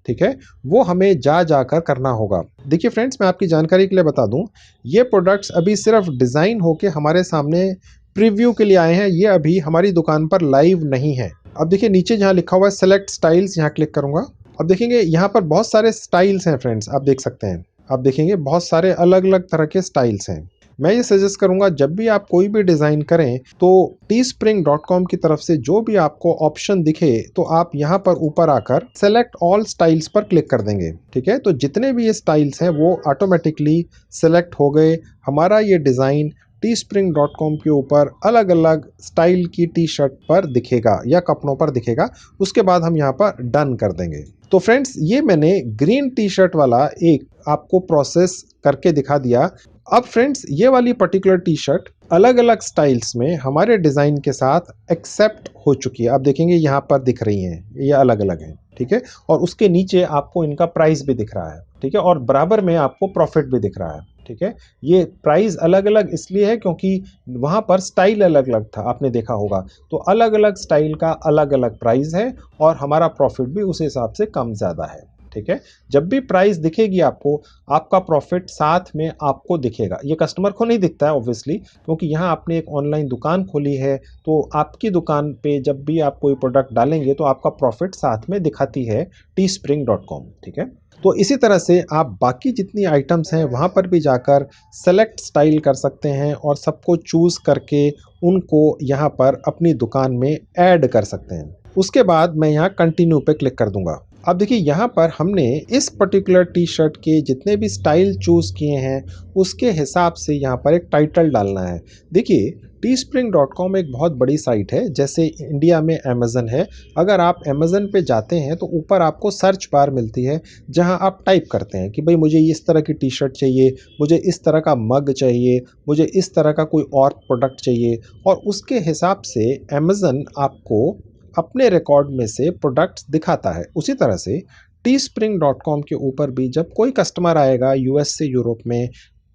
ठीक है। वो हमें जाकर करना होगा। देखिए फ्रेंड्स मैं आपकी जानकारी के लिए बता दूं, ये प्रोडक्ट्स अभी सिर्फ डिज़ाइन होके हमारे सामने प्रीव्यू के लिए आए हैं, ये अभी हमारी दुकान पर लाइव नहीं है। अब देखिए नीचे जहाँ लिखा हुआ है सेलेक्ट स्टाइल्स, यहाँ क्लिक करूँगा। अब देखेंगे यहाँ पर बहुत सारे स्टाइल्स हैं फ्रेंड्स, आप देख सकते हैं। आप देखेंगे बहुत सारे अलग अलग तरह के स्टाइल्स हैं। मैं ये सजेस्ट करूंगा जब भी आप कोई भी डिज़ाइन करें तो teespring.com की तरफ से जो भी आपको ऑप्शन दिखे तो आप यहाँ पर ऊपर आकर सेलेक्ट ऑल स्टाइल्स पर क्लिक कर देंगे, ठीक है। तो जितने भी ये स्टाइल्स हैं वो ऑटोमेटिकली सेलेक्ट हो गए। हमारा ये डिज़ाइन teespring.com के ऊपर अलग अलग स्टाइल की टी शर्ट पर दिखेगा या कपड़ों पर दिखेगा। उसके बाद हम यहाँ पर डन कर देंगे। तो फ्रेंड्स ये मैंने ग्रीन टी शर्ट वाला एक आपको प्रोसेस करके दिखा दिया। अब फ्रेंड्स ये वाली पर्टिकुलर टी शर्ट अलग अलग स्टाइल्स में हमारे डिज़ाइन के साथ एक्सेप्ट हो चुकी है। आप देखेंगे यहाँ पर दिख रही हैं, ये अलग अलग हैं, ठीक है, और उसके नीचे आपको इनका प्राइस भी दिख रहा है, ठीक है, और बराबर में आपको प्रॉफिट भी दिख रहा है, ठीक है। ये प्राइस अलग अलग इसलिए है क्योंकि वहाँ पर स्टाइल अलग अलग था, आपने देखा होगा, तो अलग अलग स्टाइल का अलग अलग प्राइस है और हमारा प्रॉफिट भी उस हिसाब से कम ज़्यादा है, ठीक है। जब भी प्राइस दिखेगी आपको, आपका प्रॉफिट साथ में आपको दिखेगा। ये कस्टमर को नहीं दिखता है ऑब्वियसली, क्योंकि यहाँ आपने एक ऑनलाइन दुकान खोली है, तो आपकी दुकान पे जब भी आप कोई प्रोडक्ट डालेंगे तो आपका प्रॉफिट साथ में दिखाती है teespring.com, ठीक है। तो इसी तरह से आप बाकी जितनी आइटम्स हैं वहाँ पर भी जाकर सेलेक्ट स्टाइल कर सकते हैं और सबको चूज़ करके उनको यहाँ पर अपनी दुकान में ऐड कर सकते हैं। उसके बाद मैं यहाँ कंटिन्यू पे क्लिक कर दूंगा। अब देखिए यहाँ पर हमने इस पर्टिकुलर टी शर्ट के जितने भी स्टाइल चूज़ किए हैं उसके हिसाब से यहाँ पर एक टाइटल डालना है। देखिए teespring.com एक बहुत बड़ी साइट है, जैसे इंडिया में अमेज़न है। अगर आप अमेज़न पे जाते हैं तो ऊपर आपको सर्च बार मिलती है जहां आप टाइप करते हैं कि भाई मुझे इस तरह की टी शर्ट चाहिए, मुझे इस तरह का मग चाहिए, मुझे इस तरह का कोई और प्रोडक्ट चाहिए, और उसके हिसाब से अमेज़न आपको अपने रिकॉर्ड में से प्रोडक्ट्स दिखाता है। उसी तरह से teespring.com के ऊपर भी जब कोई कस्टमर आएगा यूएस से यूरोप में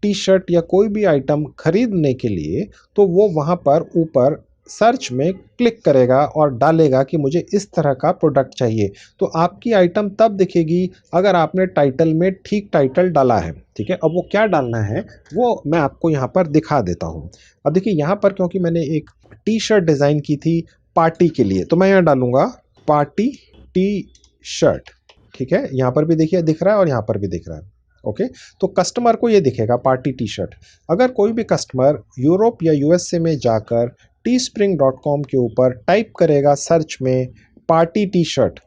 टी शर्ट या कोई भी आइटम खरीदने के लिए, तो वो वहाँ पर ऊपर सर्च में क्लिक करेगा और डालेगा कि मुझे इस तरह का प्रोडक्ट चाहिए। तो आपकी आइटम तब दिखेगी अगर आपने टाइटल में ठीक टाइटल डाला है, ठीक है। अब वो क्या डालना है वो मैं आपको यहाँ पर दिखा देता हूँ। अब देखिए यहाँ पर क्योंकि मैंने एक टी शर्ट डिज़ाइन की थी पार्टी के लिए, तो मैं यहाँ डालूंगा पार्टी टी शर्ट, ठीक है। यहाँ पर भी देखिए दिख रहा है और यहाँ पर भी दिख रहा है, ओके। तो कस्टमर को ये दिखेगा पार्टी टी शर्ट। अगर कोई भी कस्टमर यूरोप या यूएसए में जाकर teespring.com के ऊपर टाइप करेगा सर्च में पार्टी टी शर्ट,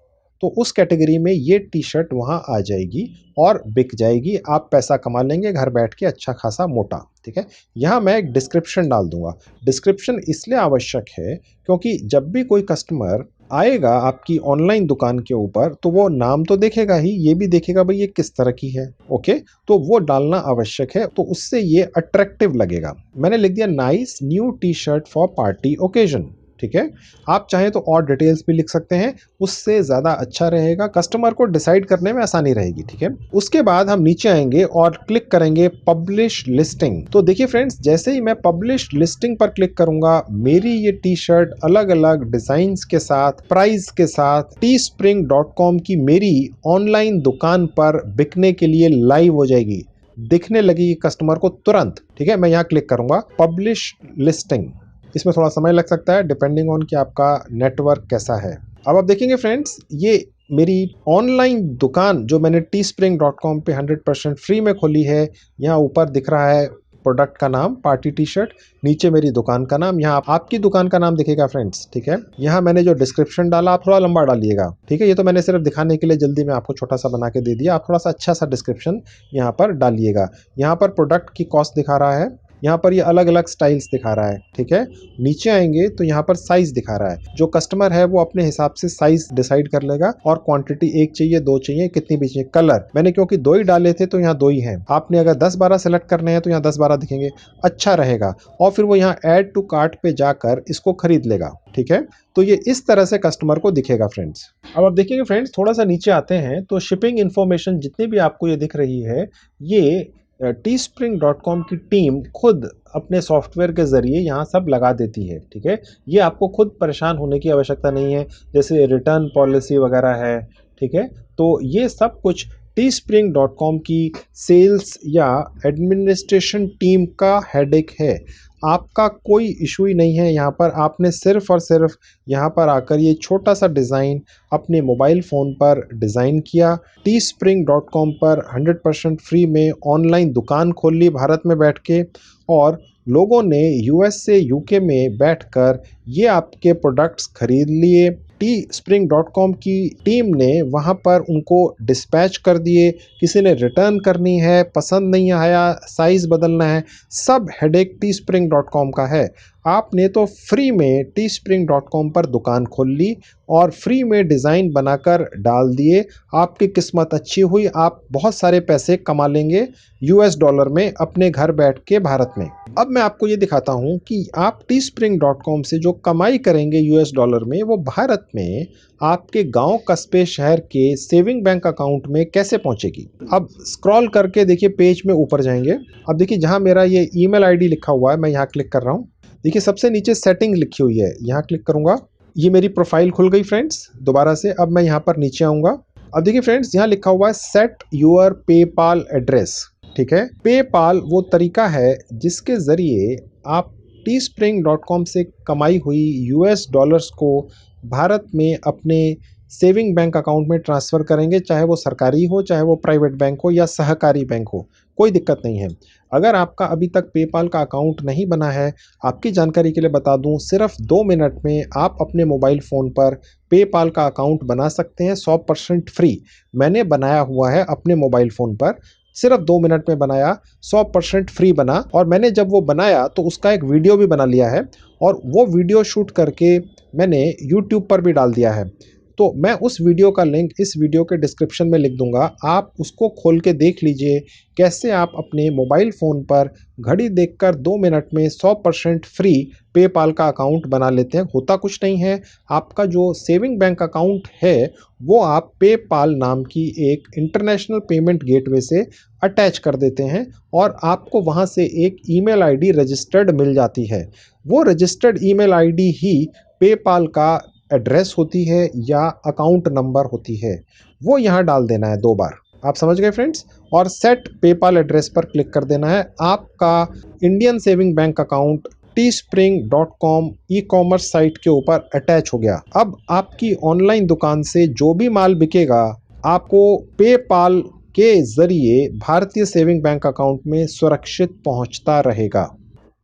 तो उस कैटेगरी में ये टी शर्ट वहाँ आ जाएगी और बिक जाएगी। आप पैसा कमा लेंगे घर बैठ के अच्छा खासा मोटा, ठीक है। यहाँ मैं एक डिस्क्रिप्शन डाल दूंगा। डिस्क्रिप्शन इसलिए आवश्यक है क्योंकि जब भी कोई कस्टमर आएगा आपकी ऑनलाइन दुकान के ऊपर तो वो नाम तो देखेगा ही, ये भी देखेगा भाई ये किस तरह की है, ओके। तो वो डालना आवश्यक है, तो उससे ये अट्रैक्टिव लगेगा। मैंने लिख दिया nice new T shirt for party occasion, ठीक है। आप चाहें तो और डिटेल्स भी लिख सकते हैं, उससे ज़्यादा अच्छा रहेगा, कस्टमर को डिसाइड करने में आसानी रहेगी, ठीक है। उसके बाद हम नीचे आएंगे और क्लिक करेंगे पब्लिश लिस्टिंग। तो देखिए फ्रेंड्स, जैसे ही मैं पब्लिश लिस्टिंग पर क्लिक करूंगा मेरी ये टी शर्ट अलग अलग डिज़ाइंस के साथ, प्राइस के साथ teespring.com की मेरी ऑनलाइन दुकान पर बिकने के लिए लाइव हो जाएगी, दिखने लगेगी कस्टमर को तुरंत, ठीक है। मैं यहाँ क्लिक करूंगा पब्लिश लिस्टिंग। इसमें थोड़ा समय लग सकता है डिपेंडिंग ऑन कि आपका नेटवर्क कैसा है। अब आप देखेंगे फ्रेंड्स, ये मेरी ऑनलाइन दुकान जो मैंने teespring.com पे 100% फ्री में खोली है, यहाँ ऊपर दिख रहा है प्रोडक्ट का नाम पार्टी टी शर्ट, नीचे मेरी दुकान का नाम, यहाँ आपकी दुकान का नाम दिखेगा फ्रेंड्स, ठीक है। यहाँ मैंने जो डिस्क्रिप्शन डाला आप थोड़ा लंबा डालिएगा, ठीक है। ये तो मैंने सिर्फ दिखाने के लिए जल्दी में आपको छोटा सा बना के दे दिया, आप थोड़ा सा अच्छा सा डिस्क्रिप्शन यहाँ पर डालिएगा। यहाँ पर प्रोडक्ट की कॉस्ट दिखा रहा है, यहाँ पर ये अलग अलग स्टाइल्स दिखा रहा है, ठीक है। नीचे आएंगे तो यहाँ पर साइज दिखा रहा है, जो कस्टमर है वो अपने हिसाब से साइज डिसाइड कर लेगा, और क्वांटिटी 1 चाहिए 2 चाहिए कितनी भी चाहिए। कलर मैंने क्योंकि 2 ही डाले थे तो यहाँ 2 ही हैं, आपने अगर 10-12 सेलेक्ट करने हैं तो यहाँ 10-12 दिखेंगे, अच्छा रहेगा। और फिर वो यहाँ ऐड टू कार्ट पे जाकर इसको खरीद लेगा, ठीक है। तो ये इस तरह से कस्टमर को दिखेगा फ्रेंड्स। अब आप देखेंगे फ्रेंड्स, थोड़ा सा नीचे आते हैं तो शिपिंग इन्फॉर्मेशन जितनी भी आपको ये दिख रही है, ये teespring.com की टीम खुद अपने सॉफ्टवेयर के ज़रिए यहाँ सब लगा देती है, ठीक है। ये आपको खुद परेशान होने की आवश्यकता नहीं है, जैसे रिटर्न पॉलिसी वगैरह है, ठीक है। तो ये सब कुछ teespring.com की सेल्स या एडमिनिस्ट्रेशन टीम का हेडेक है, आपका कोई इशू ही नहीं है। यहाँ पर आपने सिर्फ और सिर्फ यहाँ पर आकर ये छोटा सा डिज़ाइन अपने मोबाइल फ़ोन पर डिज़ाइन किया, teespring.com पर 100% फ्री में ऑनलाइन दुकान खोल ली भारत में बैठ के, और लोगों ने यूएस से यूके में बैठकर ये आपके प्रोडक्ट्स खरीद लिए। teespring.com की टीम ने वहाँ पर उनको डिस्पैच कर दिए, किसी ने रिटर्न करनी है, पसंद नहीं आया, साइज़ बदलना है, सब हेडेक teespring.com का है। आपने तो फ्री में teespring.com पर दुकान खोल ली और फ्री में डिज़ाइन बनाकर डाल दिए, आपकी किस्मत अच्छी हुई, आप बहुत सारे पैसे कमा लेंगे यूएस डॉलर में अपने घर बैठ के भारत में। अब मैं आपको ये दिखाता हूँ कि आप teespring.com से जो कमाई करेंगे यूएस डॉलर में वो भारत में आपके गांव, कस्बे, शहर के सेविंग बैंक अकाउंट में कैसे पहुंचेगी। अब स्क्रॉल करके देखिए पेज में ऊपर जाएंगे। अब देखिए जहां मेरा ये ईमेल आईडी लिखा हुआ है, मैं यहाँ क्लिक कर रहा हूँ। देखिए सबसे नीचे सेटिंग लिखी हुई है, यहाँ क्लिक करूंगा। ये मेरी प्रोफाइल खुल गई फ्रेंड्स। दोबारा से अब मैं यहाँ पर नीचे आऊँगा। अब देखिए फ्रेंड्स यहाँ लिखा हुआ है सेट योर पेपाल एड्रेस। ठीक है, पेपाल वो तरीका है जिसके ज़रिए आप teespring.com से कमाई हुई US डॉलर्स को भारत में अपने सेविंग बैंक अकाउंट में ट्रांसफ़र करेंगे, चाहे वो सरकारी हो, चाहे वो प्राइवेट बैंक हो या सहकारी बैंक हो, कोई दिक्कत नहीं है। अगर आपका अभी तक पेपाल का अकाउंट नहीं बना है, आपकी जानकारी के लिए बता दूं, सिर्फ 2 मिनट में आप अपने मोबाइल फ़ोन पर पेपाल का अकाउंट बना सकते हैं 100% फ्री। मैंने बनाया हुआ है अपने मोबाइल फ़ोन पर, सिर्फ 2 मिनट में बनाया, 100% फ्री बना। और मैंने जब वो बनाया तो उसका एक वीडियो भी बना लिया है और वो वीडियो शूट करके मैंने YouTube पर भी डाल दिया है। तो मैं उस वीडियो का लिंक इस वीडियो के डिस्क्रिप्शन में लिख दूंगा, आप उसको खोल के देख लीजिए कैसे आप अपने मोबाइल फ़ोन पर घड़ी देखकर 2 मिनट में 100% फ्री पेपाल का अकाउंट बना लेते हैं। होता कुछ नहीं है, आपका जो सेविंग बैंक अकाउंट है वो आप पेपाल नाम की एक इंटरनेशनल पेमेंट गेटवे से अटैच कर देते हैं और आपको वहां से एक ईमेल आईडी रजिस्टर्ड मिल जाती है। वो रजिस्टर्ड ईमेल आईडी ही पेपाल का एड्रेस होती है या अकाउंट नंबर होती है। वो यहाँ डाल देना है 2 बार। आप समझ गए फ्रेंड्स। और सेट पेपाल एड्रेस पर क्लिक कर देना है। आपका Indian saving bank account teespring.com e commerce site के ऊपर अटैच हो गया। अब आपकी ऑनलाइन दुकान से जो भी माल बिकेगा आपको पेपाल के जरिए भारतीय सेविंग बैंक अकाउंट में सुरक्षित पहुंचता रहेगा।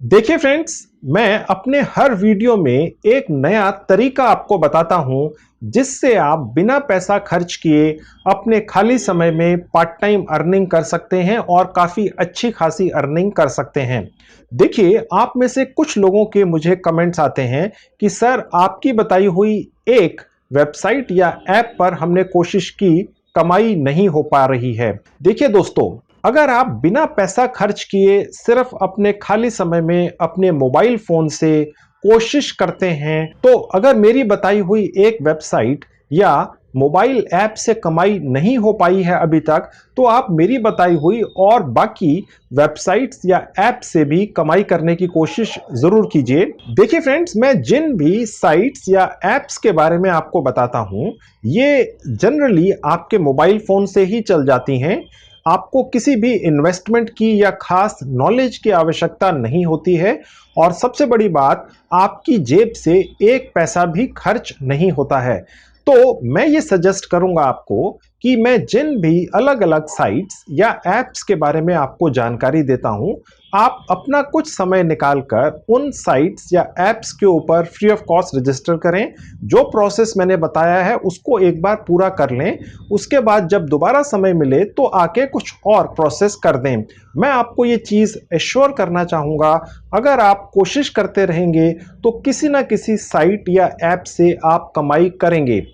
देखिए फ्रेंड्स, मैं अपने हर वीडियो में एक नया तरीका आपको बताता हूं जिससे आप बिना पैसा खर्च किए अपने खाली समय में पार्ट टाइम अर्निंग कर सकते हैं और काफ़ी अच्छी खासी अर्निंग कर सकते हैं। देखिए, आप में से कुछ लोगों के मुझे कमेंट्स आते हैं कि सर आपकी बताई हुई एक वेबसाइट या ऐप पर हमने कोशिश की, कमाई नहीं हो पा रही है। देखिए दोस्तों, अगर आप बिना पैसा खर्च किए सिर्फ अपने खाली समय में अपने मोबाइल फोन से कोशिश करते हैं, तो अगर मेरी बताई हुई एक वेबसाइट या मोबाइल ऐप से कमाई नहीं हो पाई है अभी तक, तो आप मेरी बताई हुई और बाकी वेबसाइट्स या ऐप से भी कमाई करने की कोशिश जरूर कीजिए। देखिए फ्रेंड्स, मैं जिन भी साइट्स या ऐप्स के बारे में आपको बताता हूं, ये जनरली आपके मोबाइल फोन से ही चल जाती हैं। आपको किसी भी इन्वेस्टमेंट की या खास नॉलेज की आवश्यकता नहीं होती है और सबसे बड़ी बात, आपकी जेब से एक पैसा भी खर्च नहीं होता है। तो मैं ये सजेस्ट करूंगा आपको कि मैं जिन भी अलग अलग साइट्स या ऐप्स के बारे में आपको जानकारी देता हूं, आप अपना कुछ समय निकालकर उन साइट्स या ऐप्स के ऊपर फ्री ऑफ कॉस्ट रजिस्टर करें। जो प्रोसेस मैंने बताया है उसको एक बार पूरा कर लें, उसके बाद जब दोबारा समय मिले तो आके कुछ और प्रोसेस कर दें। मैं आपको ये चीज़ एश्योर करना चाहूँगा, अगर आप कोशिश करते रहेंगे तो किसी ना किसी साइट या ऐप से आप कमाई करेंगे।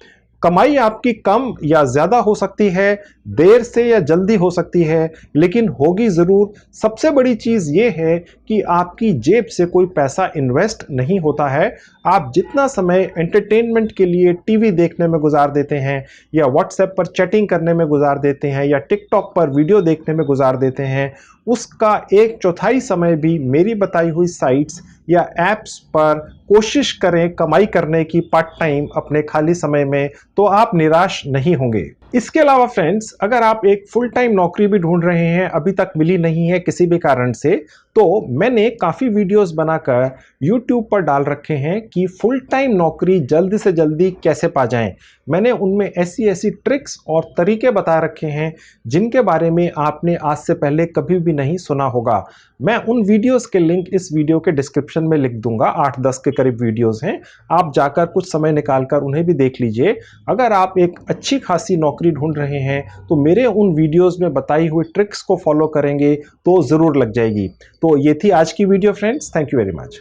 कमाई आपकी कम या ज़्यादा हो सकती है, देर से या जल्दी हो सकती है, लेकिन होगी ज़रूर। सबसे बड़ी चीज़ ये है कि आपकी जेब से कोई पैसा इन्वेस्ट नहीं होता है। आप जितना समय एंटरटेनमेंट के लिए टीवी देखने में गुजार देते हैं या व्हाट्सएप पर चैटिंग करने में गुजार देते हैं या टिकटॉक पर वीडियो देखने में गुजार देते हैं, उसका 1/4 समय भी मेरी बताई हुई साइट्स या ऐप्स पर कोशिश करें कमाई करने की पार्ट टाइम अपने खाली समय में, तो आप निराश नहीं होंगे। इसके अलावा फ्रेंड्स, अगर आप एक फुल टाइम नौकरी भी ढूंढ रहे हैं, अभी तक मिली नहीं है किसी भी कारण से, तो मैंने काफ़ी वीडियोस बनाकर YouTube पर डाल रखे हैं कि फुल टाइम नौकरी जल्दी से जल्दी कैसे पा जाएं। मैंने उनमें ऐसी ऐसी ट्रिक्स और तरीके बता रखे हैं जिनके बारे में आपने आज से पहले कभी भी नहीं सुना होगा। मैं उन वीडियोस के लिंक इस वीडियो के डिस्क्रिप्शन में लिख दूंगा। 8-10 के करीब वीडियोस हैं, आप जाकर कुछ समय निकालकर उन्हें भी देख लीजिए। अगर आप एक अच्छी खासी नौकरी ढूंढ रहे हैं तो मेरे उन वीडियोस में बताई हुई ट्रिक्स को फॉलो करेंगे तो ज़रूर लग जाएगी। तो ये थी आज की video friends. Thank you very much.